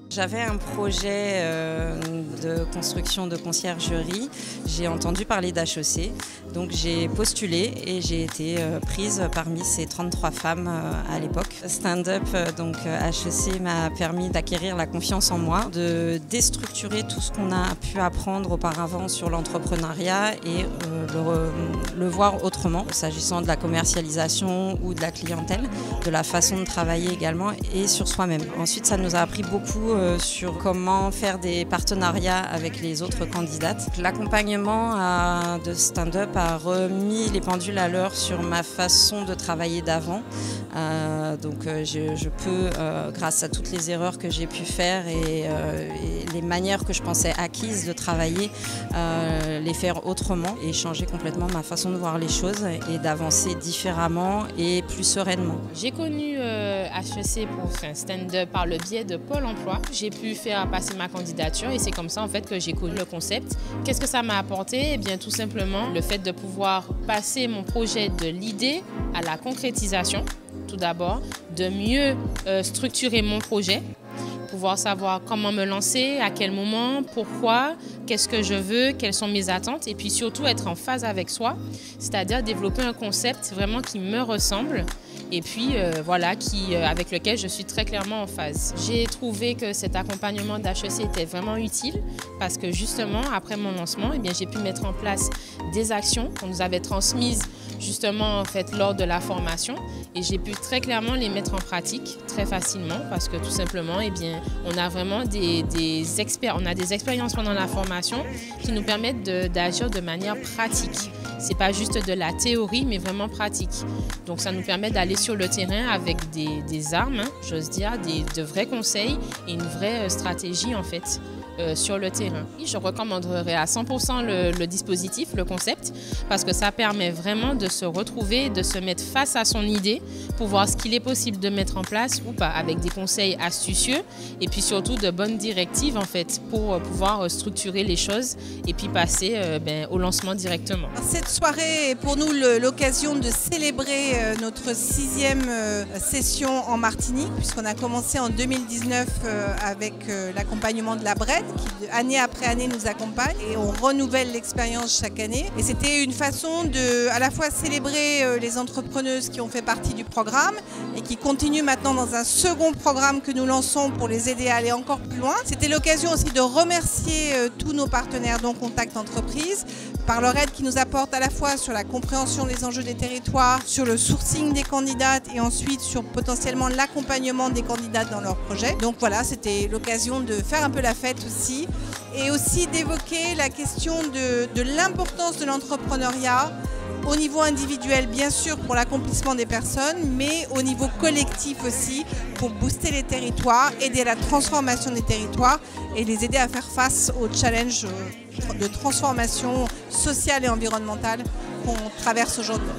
J'avais un projet de construction de conciergerie. J'ai entendu parler d'HEC, donc j'ai postulé et j'ai été prise parmi ces 33 femmes à l'époque. Stand-up, donc HEC m'a permis d'acquérir la confiance en moi, de déstructurer tout ce qu'on a pu apprendre auparavant sur l'entrepreneuriat et le voir autrement, s'agissant de la commercialisation ou de la clientèle, de la façon de travailler également et sur soi-même. Ensuite, ça nous a appris beaucoup sur comment faire des partenariats avec les autres candidates. L'accompagnement de stand-up a remis les pendules à l'heure sur ma façon de travailler d'avant. Donc je peux, grâce à toutes les erreurs que j'ai pu faire et les manières que je pensais acquises de travailler, les faire autrement et changer complètement ma façon de voir les choses et d'avancer différemment et plus sereinement. J'ai connu HEC pour faire stand-up par le biais de Pôle emploi. J'ai pu faire passer ma candidature et c'est comme ça en fait que j'ai connu le concept. Qu'est-ce que ça m'a apporté? Eh bien tout simplement le fait de pouvoir passer mon projet de l'idée à la concrétisation, tout d'abord, de mieux structurer mon projet, pouvoir savoir comment me lancer, à quel moment, pourquoi, qu'est-ce que je veux, quelles sont mes attentes et puis surtout être en phase avec soi, c'est-à-dire développer un concept vraiment qui me ressemble et puis voilà, avec lequel je suis très clairement en phase. J'ai trouvé que cet accompagnement d'HEC était vraiment utile parce que justement, après mon lancement, eh bien, j'ai pu mettre en place des actions qu'on nous avait transmises justement en fait, lors de la formation et j'ai pu très clairement les mettre en pratique très facilement parce que tout simplement, eh bien, on a vraiment des expériences pendant la formation qui nous permettent d'agir de manière pratique. C'est pas juste de la théorie, mais vraiment pratique. Donc ça nous permet d'aller sur le terrain avec des armes, hein, j'ose dire, de vrais conseils et une vraie stratégie en fait. Sur le terrain. Je recommanderais à 100% le dispositif, le concept, parce que ça permet vraiment de se retrouver, de se mettre face à son idée pour voir ce qu'il est possible de mettre en place ou pas, avec des conseils astucieux et puis surtout de bonnes directives en fait pour pouvoir structurer les choses et puis passer au lancement directement. Cette soirée est pour nous l'occasion de célébrer notre 6e session en Martinique puisqu'on a commencé en 2019 avec l'accompagnement de la BRED qui année après année nous accompagne et on renouvelle l'expérience chaque année. Et c'était une façon de à la fois célébrer les entrepreneuses qui ont fait partie du programme et qui continuent maintenant dans un second programme que nous lançons pour les aider à aller encore plus loin. C'était l'occasion aussi de remercier tous nos partenaires dont Contact Entreprise par leur aide qui nous apporte à la fois sur la compréhension des enjeux des territoires, sur le sourcing des candidates et ensuite sur potentiellement l'accompagnement des candidates dans leurs projets. Donc voilà, c'était l'occasion de faire un peu la fête aussi et aussi d'évoquer la question de l'importance de l'entrepreneuriat au niveau individuel bien sûr pour l'accomplissement des personnes, mais au niveau collectif aussi pour booster les territoires, aider à la transformation des territoires et les aider à faire face aux challenges de transformation sociale et environnementale qu'on traverse aujourd'hui.